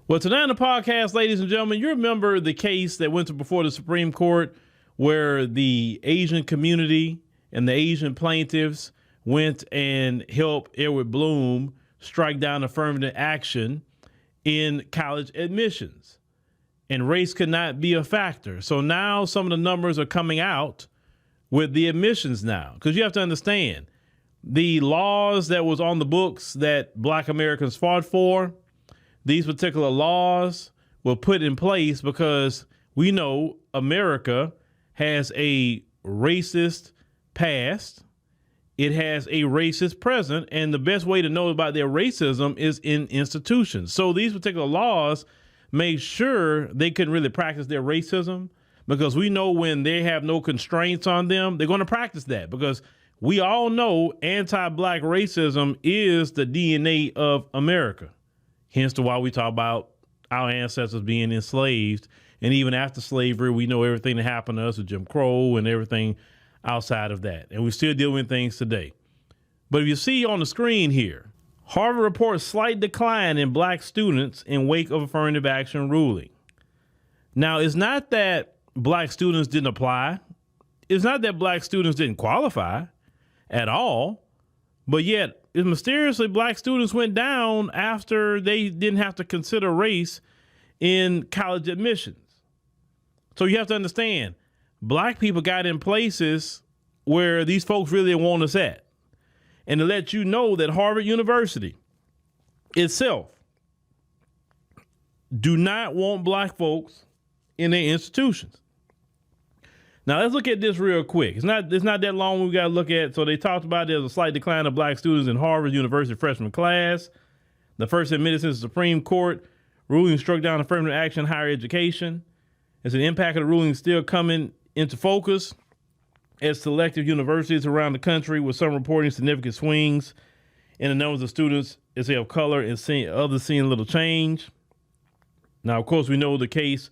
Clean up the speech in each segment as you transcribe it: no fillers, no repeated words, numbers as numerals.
Well, tonight on the podcast, ladies and gentlemen, you remember the case that went to before the Supreme Court where the Asian community and the Asian plaintiffs went and helped Edward Bloom strike down affirmative action in college admissions, and race could not be a factor. So now some of the numbers are coming out with the admissions now, because you have to understand the laws that was on the books that Black Americans fought for. These particular laws were put in place because we know America has a racist past. It has a racist present, and the best way to know about their racism is in institutions. So these particular laws made sure they couldn't really practice their racism, because we know when they have no constraints on them, they're going to practice that, because we all know anti-Black racism is the DNA of America. Hence to why we talk about our ancestors being enslaved. And even after slavery, we know everything that happened to us with Jim Crow and everything outside of that. And we still deal with things today. But if you see on the screen here, Harvard reports slight decline in Black students in wake of affirmative action ruling. Now, it's not that Black students didn't apply. It's not that Black students didn't qualify at all. But yet, mysteriously, Black students went down after they didn't have to consider race in college admissions. So you have to understand, Black people got in places where these folks really want us at. And to let you know that Harvard University itself do not want Black folks in their institutions. Now, let's look at this real quick. It's not that long we got to look at. So they talked about there's a slight decline of Black students in Harvard University freshman class. The first admitted since the Supreme Court ruling struck down affirmative action in higher education. As an impact of the ruling still coming into focus at selective universities around the country, with some reporting significant swings in the numbers of students as they have color and others seeing little change. Now, of course, we know the case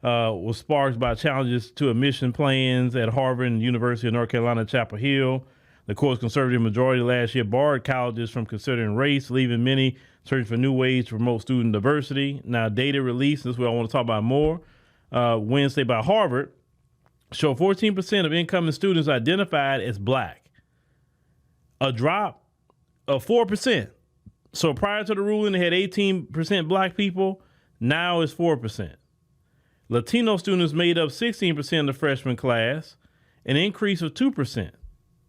was sparked by challenges to admission plans at Harvard and University of North Carolina, Chapel Hill. The court's conservative majority last year barred colleges from considering race, leaving many searching for new ways to promote student diversity. Now, data released, this is what I want to talk about more, Wednesday by Harvard, show 14% of incoming students identified as Black, a drop of 4%. So prior to the ruling, they had 18% Black people. Now it's 4%. Latino students made up 16% of the freshman class, an increase of 2%.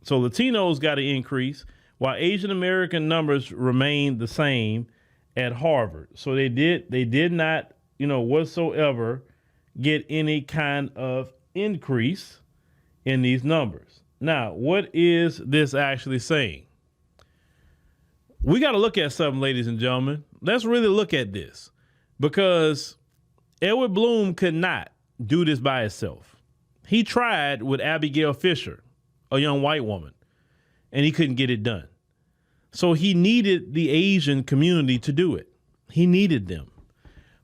So Latinos got an increase, while Asian American numbers remained the same at Harvard. So they did not, whatsoever get any kind of increase in these numbers. Now, what is this actually saying? We got to look at something, ladies and gentlemen. Let's really look at this, because Edward Bloom could not do this by himself. He tried with Abigail Fisher, a young white woman, and he couldn't get it done. So he needed the Asian community to do it. He needed them,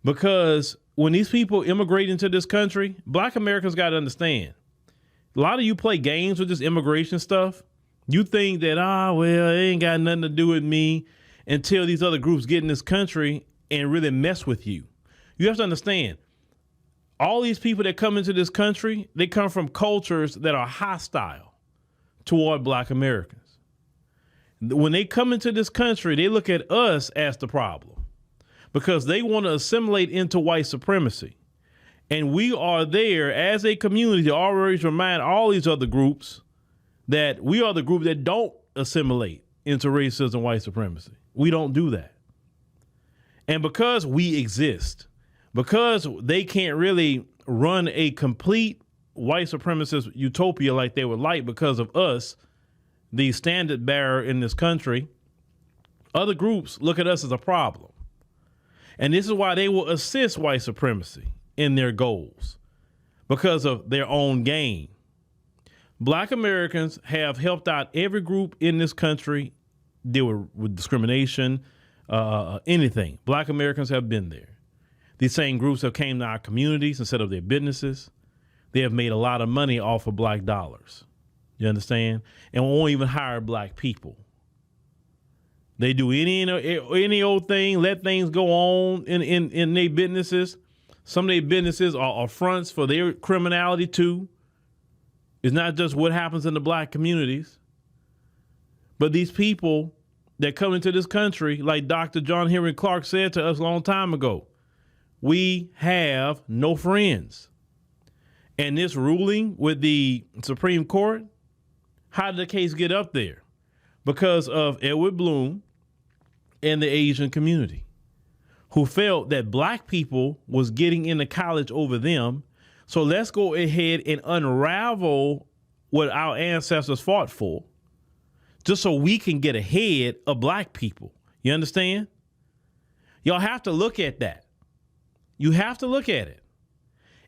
because when these people immigrate into this country, Black Americans got to understand. A lot of you play games with this immigration stuff. You think that, it ain't got nothing to do with me, until these other groups get in this country and really mess with you. You have to understand, all these people that come into this country, they come from cultures that are hostile toward Black Americans. When they come into this country, they look at us as the problem, because they want to assimilate into white supremacy. And we are there as a community to always remind all these other groups that we are the group that don't assimilate into racism, white supremacy. We don't do that. And because we exist, because they can't really run a complete white supremacist utopia like they would like because of us, the standard bearer in this country, other groups look at us as a problem. And this is why they will assist white supremacy in their goals, because of their own gain. Black Americans have helped out every group in this country deal with discrimination, anything. Black Americans have been there. These same groups have came to our communities instead of their businesses. They have made a lot of money off of Black dollars. You understand? And we won't even hire Black people. They do any old thing, let things go on in their businesses. Some of their businesses are fronts for their criminality too. It's not just what happens in the black communities. But these people that come into this country, like Dr. John Henry Clark said to us a long time ago, we have no friends. And this ruling with the Supreme Court, how did the case get up there? Because of Edward Bloom and the Asian community, who felt that black people was getting into college over them. So let's go ahead and unravel what our ancestors fought for, just so we can get ahead of black people. You understand? Y'all have to look at that. You have to look at it.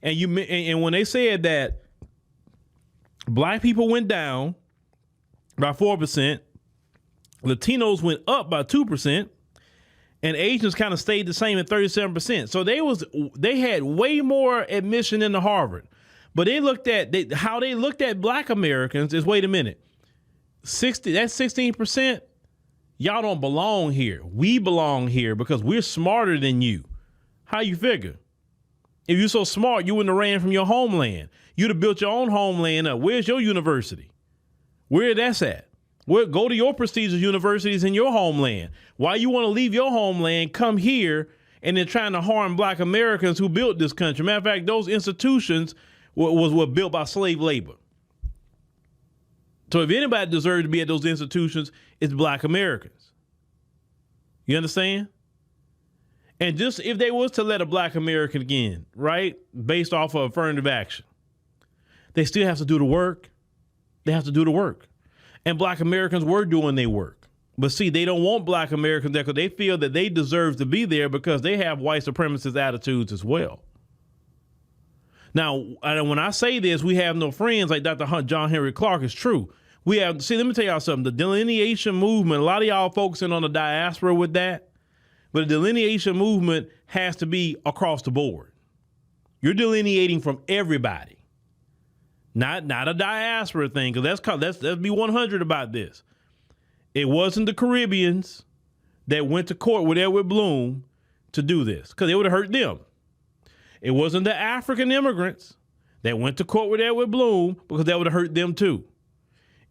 And when they said that black people went down by 4%, Latinos went up by 2%, and Asians kind of stayed the same at 37%. So they had way more admission into Harvard. But how they looked at black Americans is, wait a minute, that's 16%. Y'all don't belong here. We belong here because we're smarter than you. How you figure? If you're so smart, you wouldn't have ran from your homeland. You'd have built your own homeland up. Where's your university? Where that's at? Go to your prestigious universities in your homeland. Why you want to leave your homeland, come here, and then trying to harm black Americans who built this country? Matter of fact, those institutions were built by slave labor. So if anybody deserves to be at those institutions, it's black Americans. You understand? And just if they was to let a black American again, right, based off of affirmative action, they still have to do the work. They have to do the work. And black Americans were doing their work. But see, they don't want black Americans there because they feel that they deserve to be there because they have white supremacist attitudes as well. Now, when I say this, we have no friends, like Dr. John Henry Clark, is true. Let me tell y'all something. The delineation movement, a lot of y'all focusing on the diaspora with that, but the delineation movement has to be across the board. You're delineating from everybody. Not a diaspora thing, because let's be 100 about this. It wasn't the Caribbeans that went to court with Edward Bloom to do this, because it would have hurt them. It wasn't the African immigrants that went to court with Edward Bloom, because that would have hurt them too.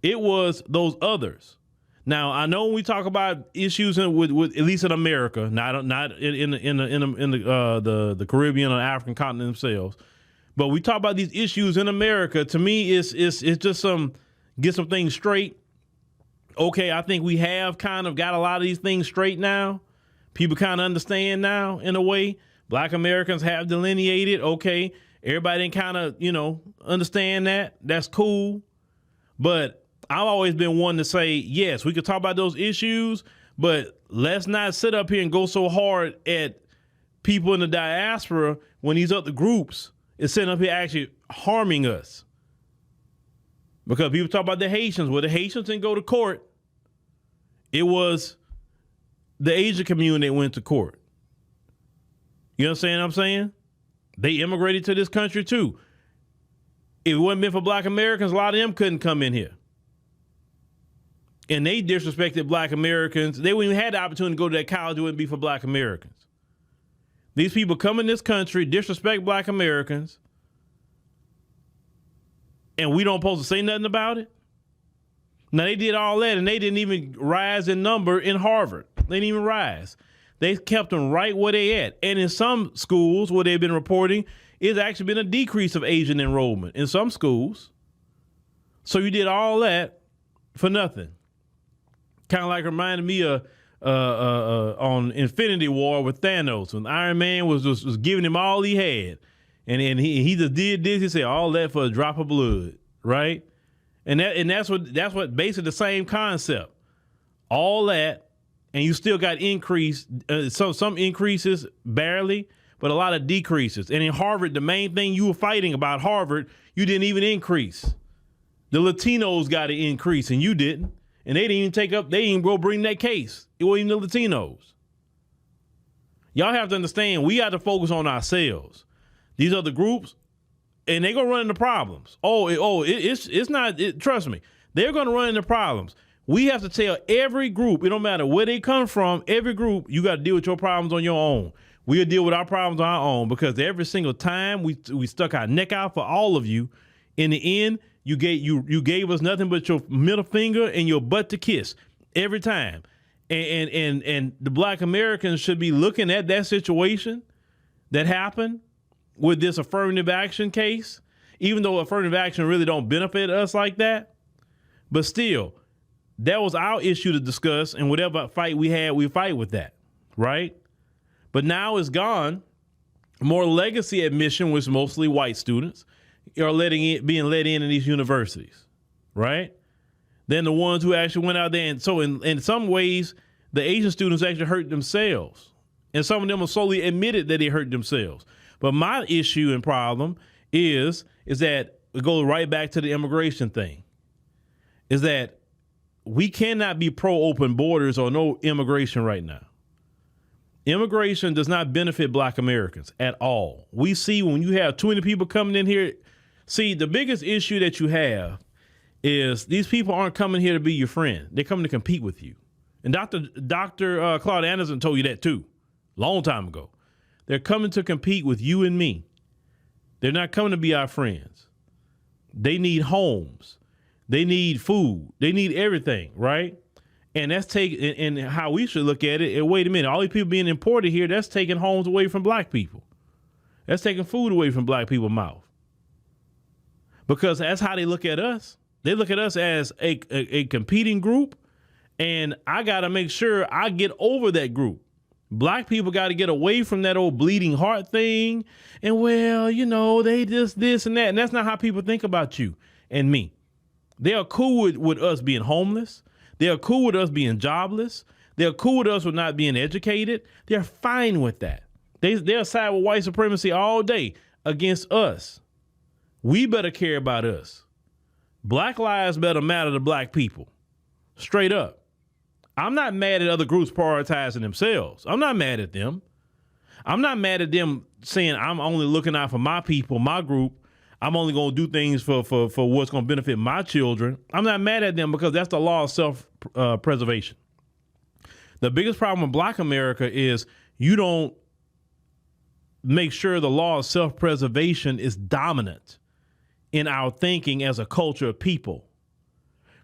It was those others. Now, I know when we talk about issues with at least in America, not in the Caribbean or African continent themselves, but we talk about these issues in America. To me, it's just get some things straight. Okay, I think we have kind of got a lot of these things straight now. People kind of understand now in a way. Black Americans have delineated. Okay, everybody kind of, understand that. That's cool. But I've always been one to say, yes, we could talk about those issues, but let's not sit up here and go so hard at people in the diaspora when these other groups is sitting up here actually harming us. Because people talk about the Haitians. Well, the Haitians didn't go to court. It was the Asian community that went to court. You understand what I'm saying? They immigrated to this country too. If it wasn't been for black Americans, a lot of them couldn't come in here. And they disrespected black Americans. They wouldn't even had the opportunity to go to that college. It wouldn't be for black Americans. These people come in this country, disrespect black Americans, and we don't supposed to say nothing about it? Now, they did all that, and they didn't even rise in number in Harvard. They didn't even rise. They kept them right where they at. And in some schools where they've been reporting, it's actually been a decrease of Asian enrollment in some schools. So you did all that for nothing. Kind of like reminded me of on Infinity War with Thanos, when Iron Man was giving him all he had, and he just did this. He said all that for a drop of blood, right? And that's what basically the same concept. All that, and you still got some increases barely, but a lot of decreases. And in Harvard, the main thing you were fighting about Harvard, you didn't even increase. The Latinos got an increase, and you didn't. And they didn't even go bring that case. It wasn't even the Latinos. Y'all have to understand, we got to focus on ourselves. These other groups, and they're going to run into problems. Trust me, they're going to run into problems. We have to tell every group, it don't matter where they come from, every group, you got to deal with your problems on your own. We'll deal with our problems on our own, because every single time we stuck our neck out for all of you, in the end, you gave us nothing but your middle finger and your butt to kiss every time. And the Black Americans should be looking at that situation that happened with this affirmative action case, even though affirmative action really don't benefit us like that. But still, that was our issue to discuss, and whatever fight we had, we fight with that, right? But now it's gone. More legacy admission, which mostly white students are being let in these universities, right? Than the ones who actually went out there. And so in some ways, the Asian students actually hurt themselves. And some of them have slowly admitted that they hurt themselves. But my issue and problem is that it goes right back to the immigration thing, is that we cannot be pro-open borders or no immigration right now. Immigration does not benefit Black Americans at all. We see when you have 20 people coming in here, see, the biggest issue that you have is these people aren't coming here to be your friend. They're coming to compete with you. And Dr. Claude Anderson told you that too, long time ago. They're coming to compete with you and me. They're not coming to be our friends. They need homes. They need food. They need everything, right? And that's and how we should look at it. And wait a minute, all these people being imported here, that's taking homes away from Black people. That's taking food away from Black people's mouth. Because that's how they look at us. They look at us as a competing group, and I got to make sure I get over that group. Black people got to get away from that old bleeding heart thing. And well, you know, they just this and that. And that's not how people think about you and me. They are cool with us being homeless. They are cool with us being jobless. They're cool with us with not being educated. They're fine with that. They'll side with white supremacy all day against us. We better care about us. Black lives better matter to Black people. Straight up. I'm not mad at other groups prioritizing themselves. I'm not mad at them. I'm not mad at them saying I'm only looking out for my people, my group. I'm only going to do things for what's going to benefit my children. I'm not mad at them, because that's the law of self-preservation. The biggest problem with Black America is you don't make sure the law of self-preservation is dominant in our thinking as a culture of people.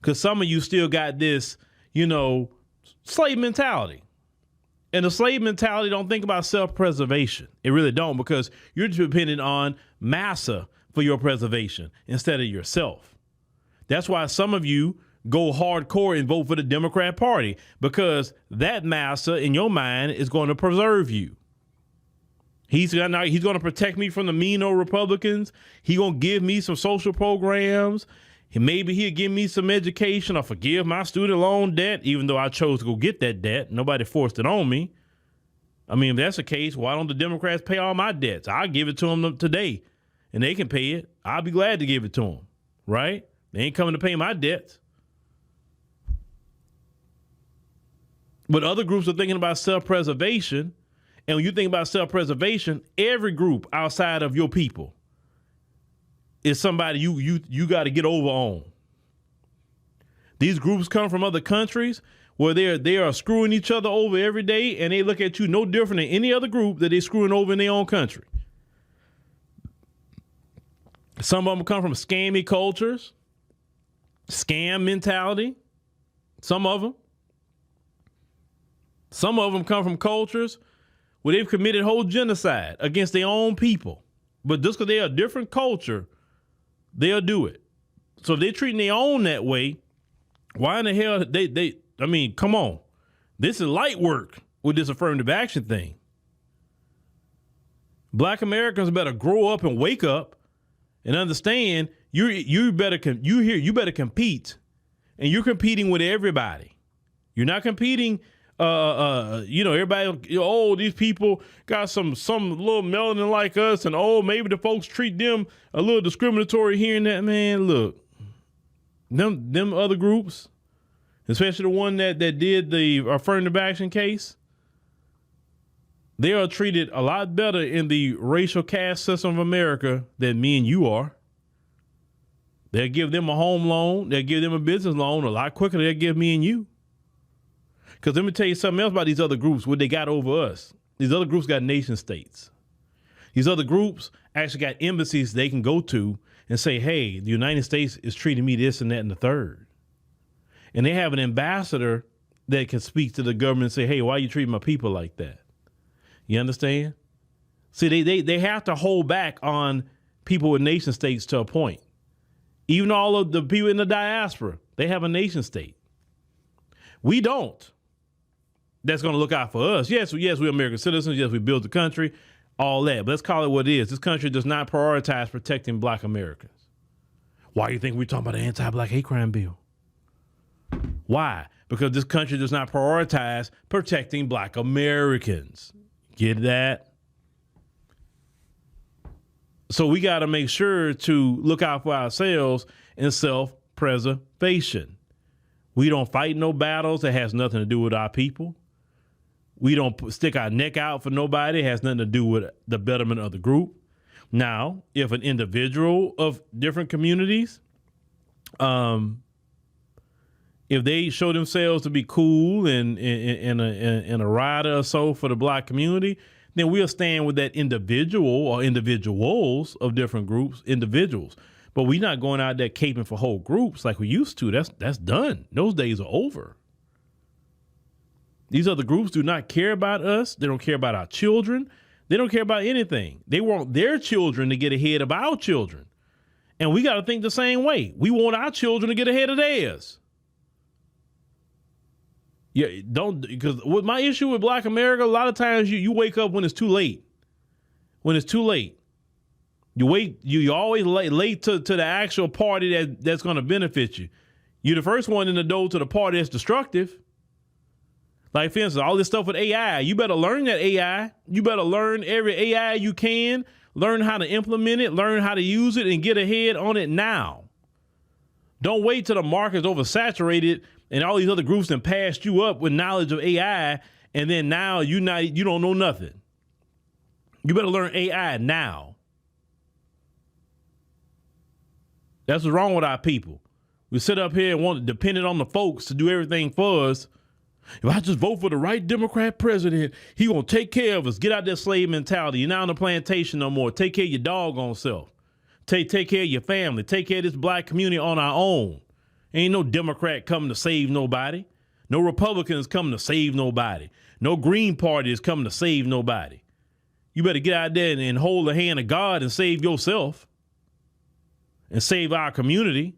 Because some of you still got this, slave mentality. And the slave mentality don't think about self-preservation. It really don't, because you're dependent on massa for your preservation instead of yourself. That's why some of you go hardcore and vote for the Democrat Party, because that massa in your mind is going to preserve you. He's going to protect me from the mean old Republicans. He's going to give me some social programs. Maybe he'll give me some education or forgive my student loan debt, even though I chose to go get that debt. Nobody forced it on me. I mean, if that's the case, why don't the Democrats pay all my debts? I'll give it to them today, and they can pay it. I'll be glad to give it to them, right? They ain't coming to pay my debts. But other groups are thinking about self-preservation. And when you think about self-preservation, every group outside of your people is somebody you got to get over on. These groups come from other countries where they are screwing each other over every day, and they look at you no different than any other group that they're screwing over in their own country. Some of them come from scammy cultures, scam mentality. Some of them come from cultures where they've committed whole genocide against their own people. But just because they're a different culture, they'll do it. So if they're treating their own that way, why in the hell come on. This is light work with this affirmative action thing. Black Americans better grow up and wake up and understand you better compete, and you're competing with everybody. You're not competing everybody, these people got some little melanin like us, and maybe the folks treat them a little discriminatory here and that. Man, look, them other groups, especially the one that did the affirmative action case, they are treated a lot better in the racial caste system of America than me and you are. They'll give them a home loan. They'll give them a business loan a lot quicker than they'll give me and you. Because let me tell you something else about these other groups, what they got over us. These other groups got nation states. These other groups actually got embassies they can go to and say, hey, the United States is treating me this and that and the third. And they have an ambassador that can speak to the government and say, hey, why are you treating my people like that? You understand? See, they have to hold back on people with nation states to a point. Even all of the people in the diaspora, they have a nation state. We don't. That's going to look out for us. Yes, we're American citizens. Yes, we built the country, all that. But let's call it what it is. This country does not prioritize protecting black Americans. Why do you think we're talking about an anti-black hate crime bill? Why? Because this country does not prioritize protecting black Americans. Get that? So we got to make sure to look out for ourselves in self-preservation. We don't fight no battles that has nothing to do with our people. We don't stick our neck out for nobody. It has nothing to do with the betterment of the group. Now, if an individual of different communities, if they show themselves to be cool and a rider or so for the black community, then we'll stand with that individual or individuals of different groups, individuals. But we're not going out there caping for whole groups like we used to. That's done. Those days are over. These other groups do not care about us. They don't care about our children. They don't care about anything. They want their children to get ahead of our children. And we got to think the same way. We want our children to get ahead of theirs. Yeah, because with my issue with black America, a lot of times you wake up when it's too late. When it's too late. You always late to the actual party that's going to benefit you. You're the first one in the door to the party that's destructive. Like, for instance, all this stuff with AI, you better learn that AI. You better learn every AI you can, learn how to implement it, learn how to use it, and get ahead on it now. Don't wait till the market's oversaturated and all these other groups have passed you up with knowledge of AI, and then now you don't know nothing. You better learn AI now. That's what's wrong with our people. We sit up here and want to depend on the folks to do everything for us. If I just vote for the right Democrat president, he gonna take care of us. Get out that slave mentality. You're not on the plantation no more. Take care of your doggone self. Take care of your family. Take care of this black community on our own. Ain't no Democrat coming to save nobody. No Republicans coming to save nobody. No Green Party is coming to save nobody. You better get out there and hold the hand of God and save yourself and save our community.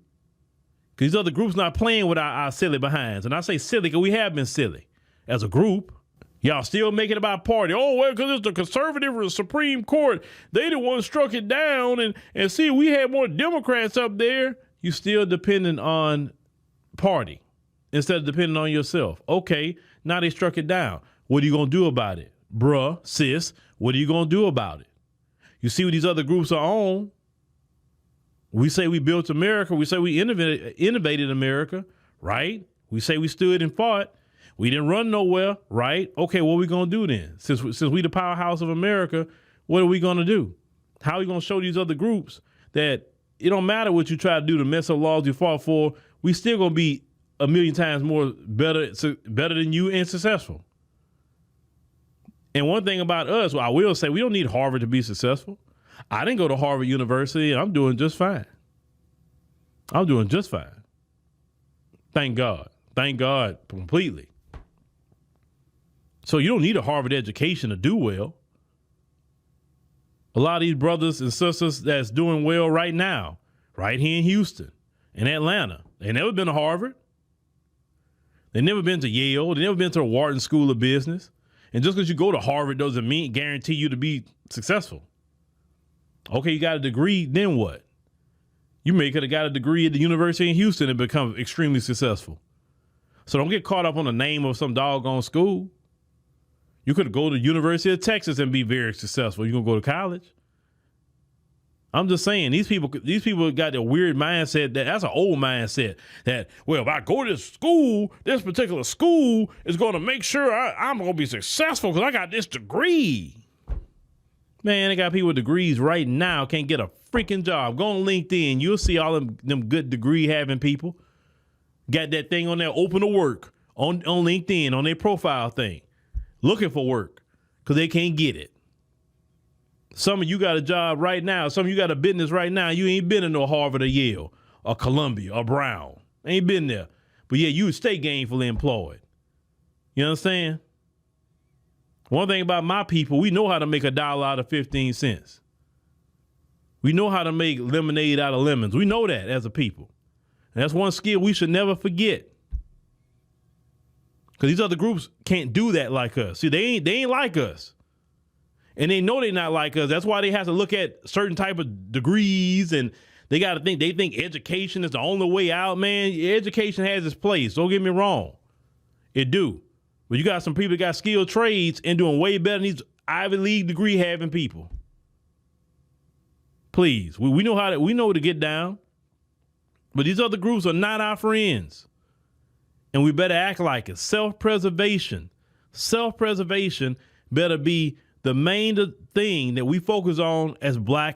Because these other groups not playing with our silly behinds. And I say silly because we have been silly as a group. Y'all still make it about party. Oh, well, because it's the conservative Supreme Court. They the one struck it down. And see, we had more Democrats up there. You still dependent on party instead of depending on yourself. Okay, now they struck it down. What are you going to do about it? Bruh, sis, what are you going to do about it? You see what these other groups are on. We say we built America. We say we innovated America, right? We say we stood and fought. We didn't run nowhere, right? Okay, what are we going to do then? Since we the powerhouse of America, what are we going to do? How are we going to show these other groups that it don't matter what you try to do to mess up laws you fought for, we still going to be a million times more better than you and successful. And one thing about us, well, I will say, we don't need Harvard to be successful. I didn't go to Harvard University, and I'm doing just fine. I'm doing just fine. Thank God. Thank God completely. So you don't need a Harvard education to do well. A lot of these brothers and sisters that's doing well right now, right here in Houston, in Atlanta, they never been to Harvard. They never been to Yale. They never been to the Wharton School of Business. And just because you go to Harvard doesn't guarantee you to be successful. Okay, you got a degree, then what? You may could have got a degree at the University in Houston and become extremely successful. So don't get caught up on the name of some doggone school. You could go to the University of Texas and be very successful. You're going to go to college. I'm just saying, these people got a weird mindset. That's an old mindset that, well, if I go to this particular school is going to make sure I'm going to be successful because I got this degree. Man, they got people with degrees right now can't get a freaking job. Go on LinkedIn. You'll see all them good degree having people. Got that thing on there, open to work on LinkedIn, on their profile thing, looking for work because they can't get it. Some of you got a job right now. Some of you got a business right now. You ain't been in no Harvard or Yale or Columbia or Brown. Ain't been there. But yeah, you stay gainfully employed. You understand? One thing about my people, we know how to make $1 out of 15 cents. We know how to make lemonade out of lemons. We know that as a people. And that's one skill we should never forget. Because these other groups can't do that like us. See, they ain't like us. And they know they're not like us. That's why they have to look at certain type of degrees, and they think education is the only way out, man. Education has its place. Don't get me wrong. It do. But you got some people that got skilled trades and doing way better than these Ivy League degree having people. Please, we know to get down. But these other groups are not our friends. And we better act like it. Self-preservation. Self-preservation better be the main thing that we focus on as Black